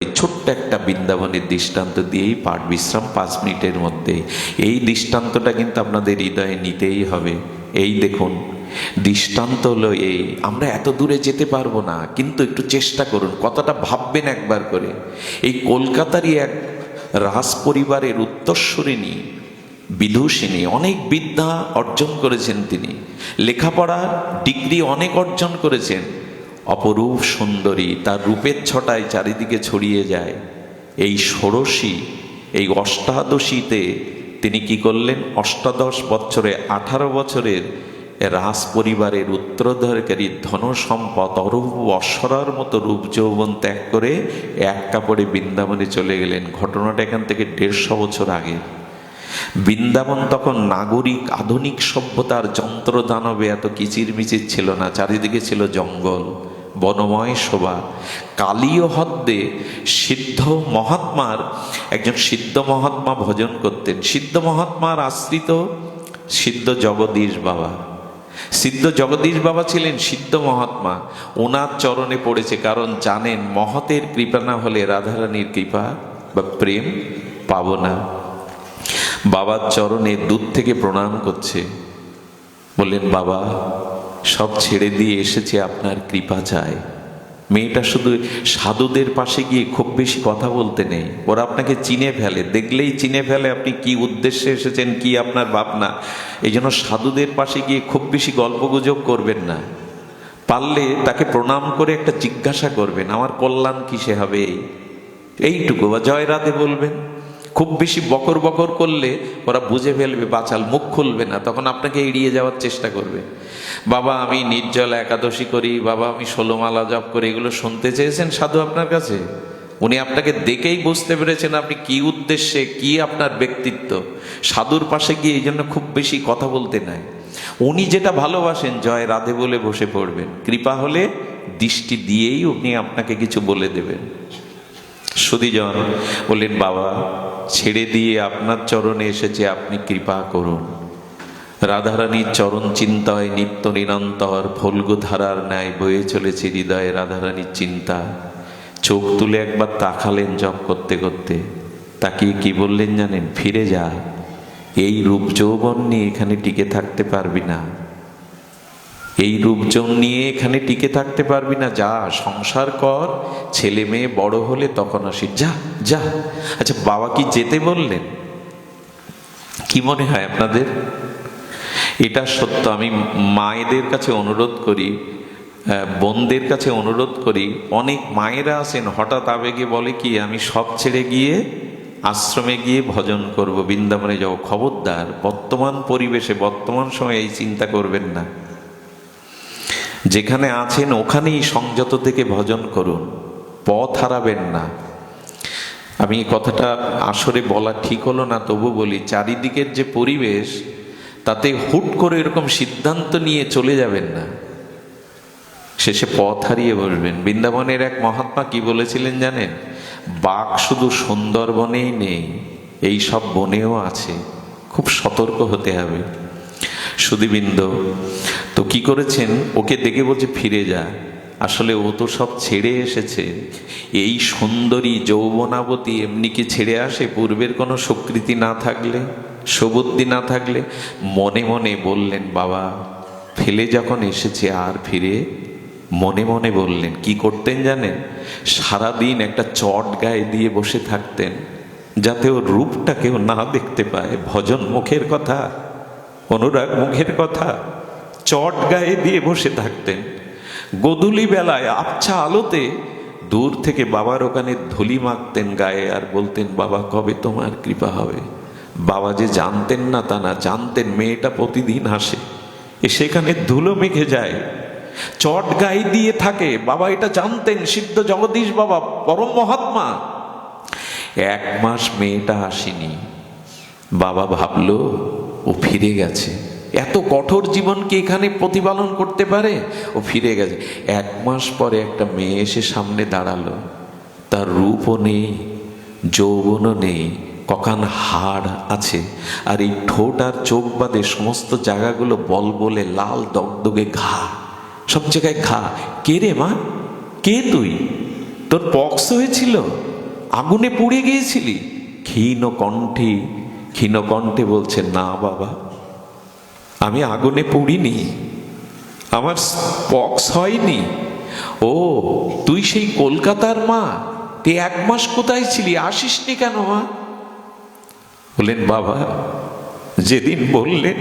ছোট্ট একটা বৃন্দাবনের দৃষ্টান্ত দিয়েই পাঠ বিশ্রাম 5 মিনিটের মধ্যে। এই দৃষ্টান্তটা কিন্তু আপনাদের হৃদয়ে নিতেই হবে। এই দেখুন, দৃষ্টান্ত হলো এই, আমরা এত দূরে যেতে পারবো না, কিন্তু একটু চেষ্টা করুন, কথাটা ভাববেন একবার করে। এই কলকাতারই এক রাজ পরিবারের উত্তরসূরিণী বিদূষিনী, অনেক বিদ্যা অর্জন করেছেন তিনি, লেখাপড়ার ডিগ্রি অনেক অর্জন করেছেন, অপরূপ সুন্দরী, তার রূপের ছটায় চারিদিকে ছড়িয়ে যায়। এই ষোড়শী, এই অষ্টাদশীতে তিনি কি করলেন, 18 বছরে 18 বছরের রাজ পরিবারের উত্তরাধিকারী ধন সম্পদ অরূপ অশ্বরার মতো রূপ যৌবন ত্যাগ করে এক কাপড়ে বৃন্দাবনে চলে গেলেন। ঘটনাটা এখান থেকে 150 বছর আগে। বৃন্দাবন তখন নাগরিক আধুনিক সভ্যতার যন্ত্র দানবে এত কিচিরমিচির ছিল না, চারিদিকে ছিল জঙ্গল, বনময় শোভা। কালীয় হ্রদে সিদ্ধ মহাত্মার একজন সিদ্ধ মহাত্মা ভজন করতেন। সিদ্ধ মহাত্মার আশ্রিত সিদ্ধ জগদীশ বাবা। সিদ্ধ জগদীশ বাবা ছিলেন সিদ্ধ মহাত্মা, ওনার চরণে পড়েছে, কারণ জানেন মহতের কৃপা না হলে রাধারানীর কৃপা বা প্রেম পাব না। বাবার চরণে দূর থেকে প্রণাম করছে, বললেন বাবা সব ছেড়ে দিয়ে এসেছে, আপনার কৃপা চায়। মেয়েটা শুধু সাধুদের পাশে গিয়ে খুব বেশি কথা বলতে নেই, ওরা আপনাকে চিনে ফেলে, দেখলেই চিনে ফেলে আপনি কি উদ্দেশ্যে এসেছেন, কি আপনার ভাবনা। এই জন্য সাধুদের পাশে গিয়ে খুব বেশি গল্পগুজব করবেন না, পারলে তাকে প্রণাম করে একটা জিজ্ঞাসা করবেন, আমার কল্যাণ কিসে হবে, এইটুকু, বা জয় রাধে বলবেন। খুব বেশি বকর বকর করলে ওরা বুঝে ফেলবে, বাচাল মুখ খুলবে না, তখন আপনাকে এড়িয়ে যাওয়ার চেষ্টা করবে। বাবা আমি নির্জলা একাদশী করি, বাবা আমি 16 মালা জপ করি, এগুলো শুনতে চেয়েছেন সাধু আপনার কাছে? উনি আপনাকে দেখেই বুঝতে পেরেছেন আপনি কি উদ্দেশ্যে, কি আপনার ব্যক্তিত্ব। সাধুর পাশে গিয়ে এই জন্য খুব বেশি কথা বলতে নাই। উনি যেটা ভালোবাসেন জয় রাধে বলে বসে পড়বেন, কৃপা হলে দৃষ্টি দিয়েই উনি আপনাকে কিছু বলে দেবেন। সুধীজন বললেন বাবা ছেড়ে দিয়ে আপনার চরণে এসেছে, আপনি কৃপা করুন। রাধারানীর চরণ চিন্তায় নিত্য নিরন্তর ফল্গু ধারার ন্যায় বয়ে চলেছে হৃদয়ে রাধারানীর চিন্তা। চোখ তুলে একবার তাকালেন জপ করতে করতে, তাকিয়ে কি বললেন জানেন, ফিরে যা, এই রূপ যৌবন নিয়ে এখানে টিকে থাকতে পারবি না, এই রূপজন নিয়ে এখানে টিকে থাকতে পারবি না, যা সংসার কর, ছেলে মেয়ে বড় হলে তখন আসি, যা যা। আচ্ছা বাবা কি যেতে বললেন? কি মনে হয় আপনাদের? এটা সত্য। আমি মায়েদের কাছে অনুরোধ করি, বোনদের কাছে অনুরোধ করি, অনেক মায়েরা আছেন হঠাৎ আবেগে বলে কি আমি সব ছেড়ে গিয়ে আশ্রমে গিয়ে ভজন করব, বৃন্দাবনে যাও। খবরদার, বর্তমান পরিবেশে বর্তমান সময়ে এই চিন্তা করবেন না। যেখানে আছেন ওখানেই সংযত থেকে ভজন করুন, পথ হারাবেন না। আমি এই কথাটা আসরে বলা ঠিক হলো না, তবু বলি, চারিদিকের যে পরিবেশ তাতে হুট করে এরকম সিদ্ধান্ত নিয়ে চলে যাবেন না, শেষে পথ হারিয়ে বসবেন। বৃন্দাবনের এক মহাত্মা কি বলেছিলেন জানেন, বাঘ শুধু সুন্দরবনেই নেই, এই সব বনেও আছে, খুব সতর্ক হতে হবে। সুধীবৃন্দ তো কি করেছেন, ওকে দেখে বলছে ফিরে যা, আসলে ও তো সব ছেড়ে এসেছে। এই সুন্দরী যৌবনাবতী এমনি কি ছেড়ে আসে? পূর্বের কোনো স্বীকৃতি না থাকলে, সুবুদ্ধি না থাকলে। মনে মনে বললেন বাবা ফেলে যখন এসেছে আর ফিরে, মনে মনে বললেন, কি করতেন জানেন, সারাদিন একটা চট গায়ে দিয়ে বসে থাকতেন, যাতে ওর রূপটা কেউ না দেখতে পায়। ভজন মুখের কথা, অনুরাগ মুখের কথা, চট গায়ে দিয়ে বসে থাকতেন। গোধূলি বেলায় আবছা আলোতে দূর থেকে বাবার ওখানে ধুলি মাখতেন গায়ে, আর বলতেন বাবা কবে তোমার কৃপা হবে। বাবা যে জানতেন না তা না, জানতেন মেয়েটা প্রতিদিন আসে, সেখানে ধুলো মেখে যায়, চট গায়ে দিয়ে থাকে। বাবা এটা জানতেন, সিদ্ধ জগদীশ বাবা পরম মহাত্মা। 1 মাস মেয়েটা আসেনি, বাবা ভাবলো ও ফিরে গেছে। এত কঠোর জীবন কি এখানে প্রতিপালন করতে পারে? ও ফিরে গেছে। 1 মাস পরে একটা মেয়ে এসে সামনে দাঁড়ালো, তার রূপও নেই, যৌবনও নেই, ককান হাড় আছে, আর এই ঠোঁট আর চোখ বাদে সমস্ত জায়গাগুলো বল বলে লাল দগদগে ঘা, সব জায়গায় ঘা। কে রে মা, কে তুই? তোর তোর পক্স হয়েছিল, আগুনে পুড়ে গিয়েছিলি? ক্ষীণ কণ্ঠে বলছে, না বাবা, আমি আগুনে পুড়িনি, আমার পক্স হয়নি। ও, তুই সেই কলকাতার মা, তুই 1 মাস কোথায় ছিলি, আসিসনি কেন মা? বললেন, বাবা, যেদিন বললেন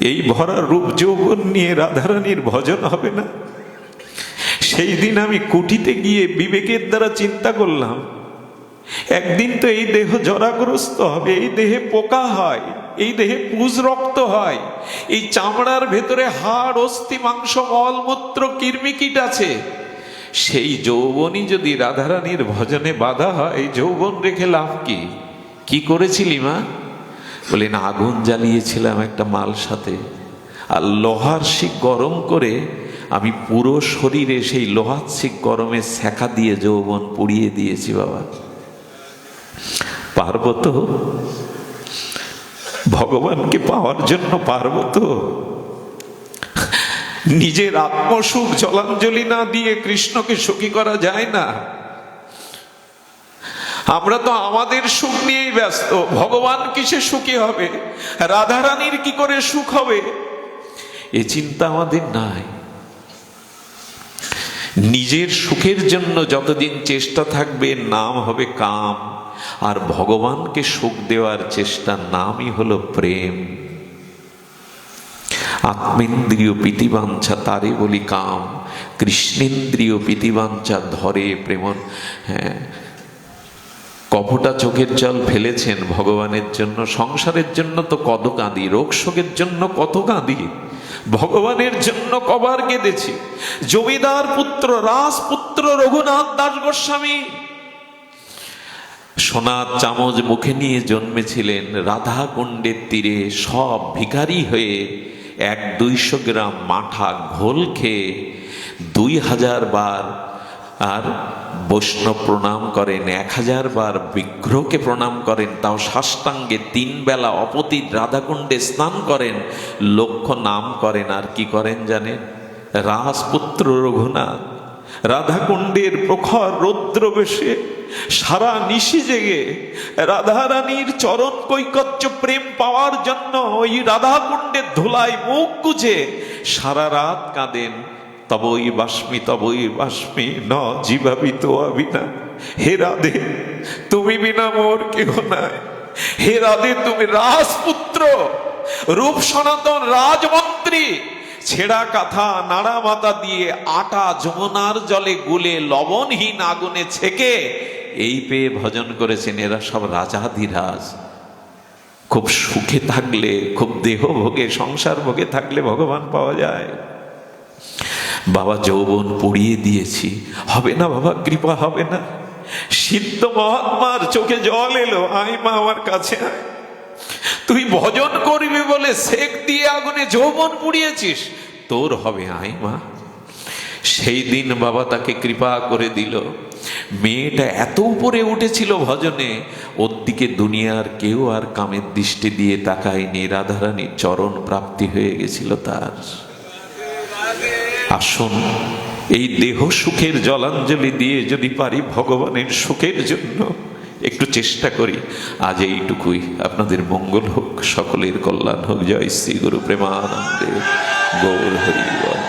এই ভরা রূপ যৌবন নিয়ে রাধারানীর ভজন হবে না, সেই দিন আমি কুটিতে গিয়ে বিবেকের দ্বারা চিন্তা করলাম, একদিন তো এই দেহ জরাগ্রস্ত হবে, এই দেহে পোকা হয়, এই দেহে পুজ রক্ত হয়, এই চামড়ার ভেতরে হাড়, অস্থি, মাংস, মলমূত্র, কীট আছে। সেই যৌবনই যদি রাধারানীর ভজনে বাধা হয়, এই যৌবন রেখে লাভ কি? কি করেছিলি মা? বলেন, আগুন জ্বালিয়েছিলাম একটা মাল সাথে, আর লোহার শিক গরম করে আমি পুরো শরীরে সেই লোহার শিক গরমে সেকা দিয়ে যৌবন পুড়িয়ে দিয়েছি। বাবা, পারবো তো? ভগবানকে পাওয়ার জন্য পারবো তো? নিজের আত্মসুখ জলাঞ্জলি না দিয়ে কৃষ্ণকে সুখী করা যায় না। আমরা তো আমাদের সুখ নিয়েই ব্যস্ত। ভগবান কিসে সুখী হবে, রাধারানীর কি করে সুখ হবে, এ চিন্তা আমাদের নাই। নিজের সুখের জন্য যতদিন চেষ্টা থাকবে, নাম হবে কাম। আর ভগবানকে সুখ দেওয়ার চেষ্টার নামই হলো প্রেম। আত্মেন্দ্রিয় প্রীতিবাঞ্ছা তারে বলি কাম, কৃষ্ণেন্দ্রিয় প্রীতিবাঞ্ছা ধরে প্রেম। হ্যাঁ, কপটা চোখের জল ফেলেছেন ভগবানের জন্য, সংসারের জন্য তো কত কাঁদি, রোগ শোকের জন্য কত কাঁদি, ভগবানের জন্য কবার কেঁদেছি। জমিদার পুত্র, রাজপুত্র রঘুনাথ দাস গোস্বামী সোনার চামচ মুখে নিয়ে জন্মেছিলেন। রাধা কুণ্ডের তীরে সব ভিখারি হয়ে 100-200 গ্রাম মাঠা ঘোল খেয়ে 2000 বার আর বৈষ্ণব প্রণাম করেন, 1000 বার বিগ্রহকে প্রণাম করেন, তাও সাষ্টাঙ্গে 3 বেলা অপতিত রাধাকুণ্ডে স্নান করেন, লক্ষ নাম করেন। আর কি করেন জানেন? রাজপুত্র রঘুনাথ রাধাকুণ্ডের প্রখর রৌদ্র বেশে সারা নিশি জেগে রাধারানীর চরণ কৈকর্য প্রেম পাওয়ার জন্য ওই রাধাকুণ্ডের ধুলায় মুখ গুজে সারা রাত কাঁদেন। তবই বাষ্মী ন জীবাবিত আবিনা। হে রাধে, তুমি বিনা মোর কেহ নাই। হে রাধে, তুমি রাজপুত্র, রূপ সনাতন রাজমন্ত্রী, ছেঁড়া কাঁথা নাড়া মাথা দিয়ে আটা যমুনার জলে গুলে লবণহীন আগুনে ছেকে এই পেয়ে ভজন করেছেন। এরা সব রাজাধিরাজ। খুব সুখে থাকলে, খুব দেহ ভোগে, সংসার ভোগে থাকলে ভগবান পাওয়া যায়। বাবা, যৌবন পুড়িয়ে দিয়েছি, হবে না বাবা, কৃপা হবে না? সিদ্ধ মহাত্মার চোখে জল এলো, আয় মা আমার কাছে আয়। তুই ভজন করবি বলে সেক দিয়ে আগুনে যৌবন পুড়িয়েছিস, তোর হবে, আয় মা। সেই দিন বাবা তাকে কৃপা করে দিল। মেয়েটা এত উপরে উঠেছিল ভজনে, ওর দিকে দুনিয়ার কেউ আর কামের দৃষ্টি দিয়ে তাকায়নি। রাধারানীর চরণ প্রাপ্তি হয়ে গেছিল তার। আসুন, এই দেহ সুখের জলাঞ্জলি দিয়ে যদি পারি ভগবানের সুখের জন্য একটু চেষ্টা করি। আজ এইটুকুই। আপনাদের মঙ্গল হোক, সকলের কল্যাণ হোক। জয় শ্রী গুরু প্রেমানন্দে গৌর হরি বল।